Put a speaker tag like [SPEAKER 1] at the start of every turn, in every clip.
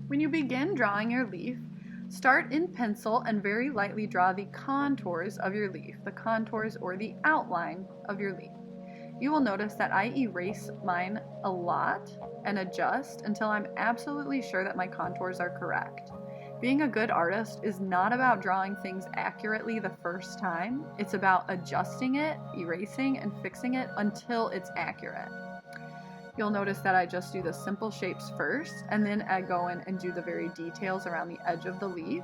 [SPEAKER 1] When you begin drawing your leaf, start in pencil and very lightly draw the contours of your leaf, the contours or the outline of your leaf. You will notice that I erase mine a lot and adjust until I'm absolutely sure that my contours are correct. Being a good artist is not about drawing things accurately the first time. It's about adjusting it, erasing, and fixing it until it's accurate. You'll notice that I just do the simple shapes first, and then I go in and do the very details around the edge of the leaf,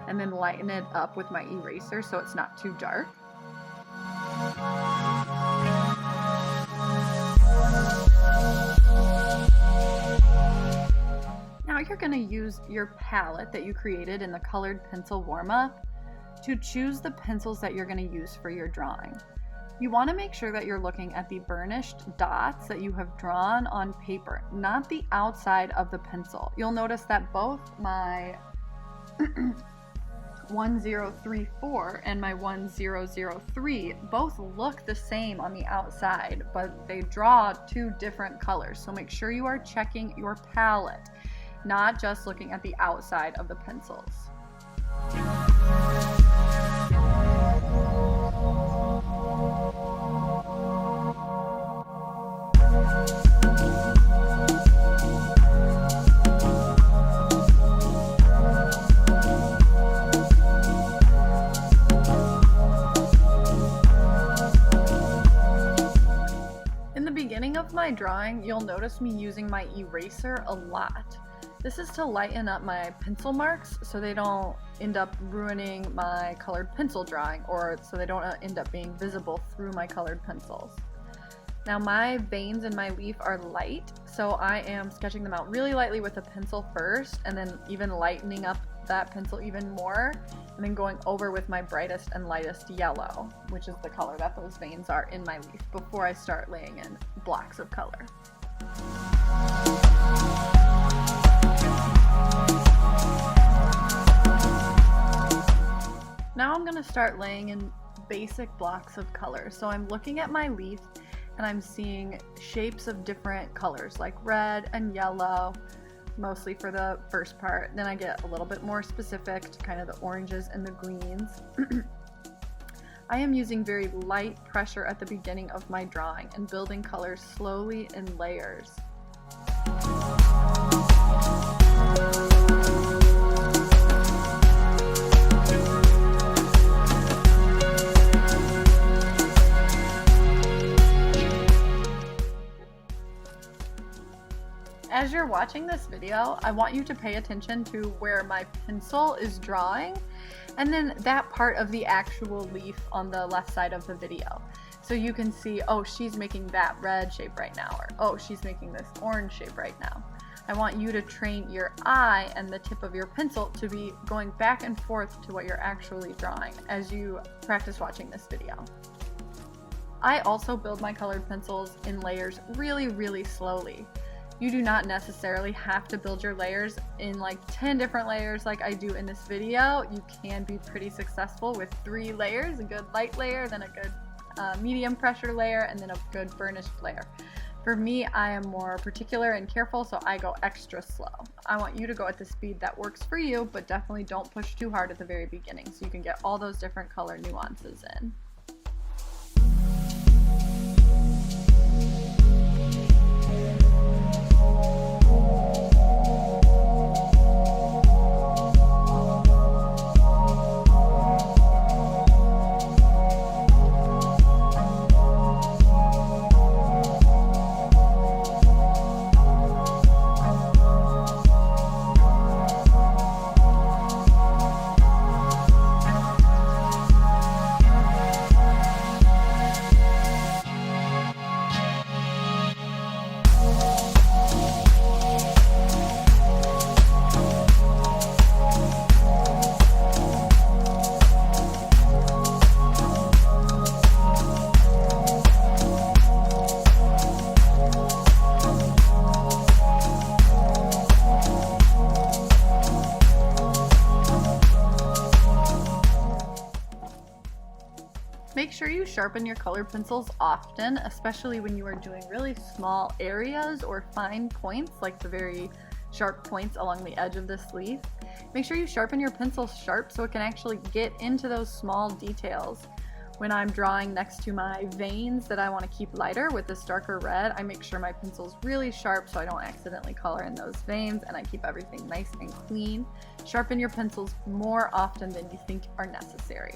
[SPEAKER 1] and then lighten it up with my eraser so it's not too dark. Now you're going to use your palette that you created in the colored pencil warm-up to choose the pencils that you're going to use for your drawing. You want to make sure that you're looking at the burnished dots that you have drawn on paper, not the outside of the pencil. You'll notice that both my 1034 and my 1003 both look the same on the outside, but they draw two different colors. So make sure you are checking your palette, not just looking at the outside of the pencils. In the beginning of my drawing, you'll notice me using my eraser a lot. This is to lighten up my pencil marks so they don't end up ruining my colored pencil drawing, or so they don't end up being visible through my colored pencils. Now my veins in my leaf are light, so I am sketching them out really lightly with a pencil first, and then even lightening up that pencil even more, and then going over with my brightest and lightest yellow, which is the color that those veins are in my leaf, before I start laying in blocks of color. Now I'm going to start laying in basic blocks of color. So I'm looking at my leaf and I'm seeing shapes of different colors like red and yellow, mostly for the first part. Then I get a little bit more specific to kind of the oranges and the greens. I am using very light pressure at the beginning of my drawing and building colors slowly in layers. As you're watching this video, I want you to pay attention to where my pencil is drawing, and then that part of the actual leaf on the left side of the video. So you can see, oh, she's making that red shape right now, or oh, she's making this orange shape right now. I want you to train your eye and the tip of your pencil to be going back and forth to what you're actually drawing as you practice watching this video. I also build my colored pencils in layers really, really slowly. You do not necessarily have to build your layers in like 10 different layers like I do in this video. You can be pretty successful with 3 layers, a good light layer, then a good medium pressure layer, and then a good burnished layer. For me, I am more particular and careful, so I go extra slow. I want you to go at the speed that works for you, but definitely don't push too hard at the very beginning so you can get all those different color nuances in. you sharpen your colored pencils often, especially when you are doing really small areas or fine points, like the very sharp points along the edge of this leaf. Make sure you sharpen your pencil sharp so it can actually get into those small details. When I'm drawing next to my veins that I want to keep lighter with this darker red, I make sure my pencil's really sharp so I don't accidentally color in those veins, and I keep everything nice and clean. Sharpen your pencils more often than you think are necessary.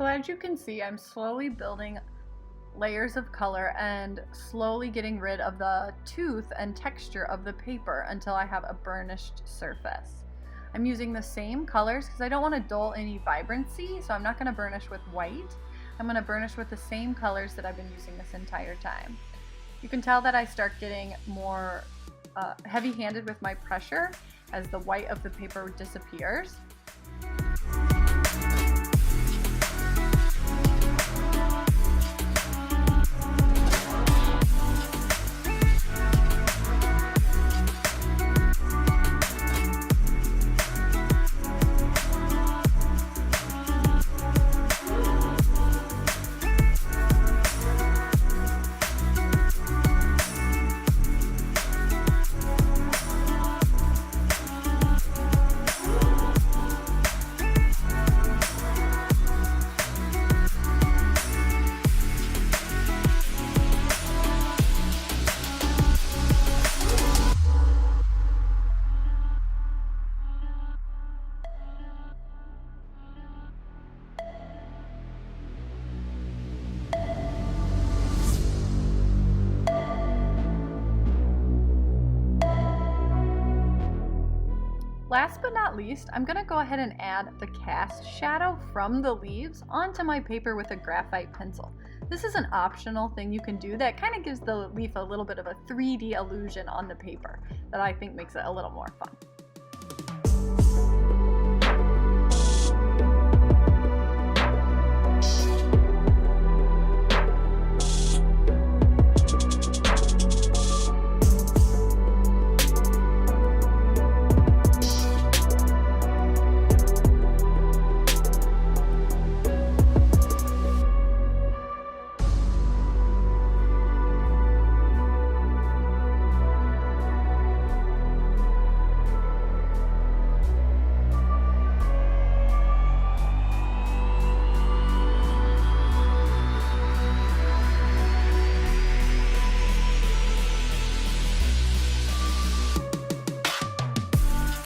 [SPEAKER 1] So as you can see, I'm slowly building layers of color and slowly getting rid of the tooth and texture of the paper until I have a burnished surface. I'm using the same colors because I don't want to dull any vibrancy, so I'm not going to burnish with white. I'm going to burnish with the same colors that I've been using this entire time. You can tell that I start getting more heavy-handed with my pressure as the white of the paper disappears. Last but not least, I'm going to go ahead and add the cast shadow from the leaves onto my paper with a graphite pencil. This is an optional thing you can do that kind of gives the leaf a little bit of a 3D illusion on the paper that I think makes it a little more fun.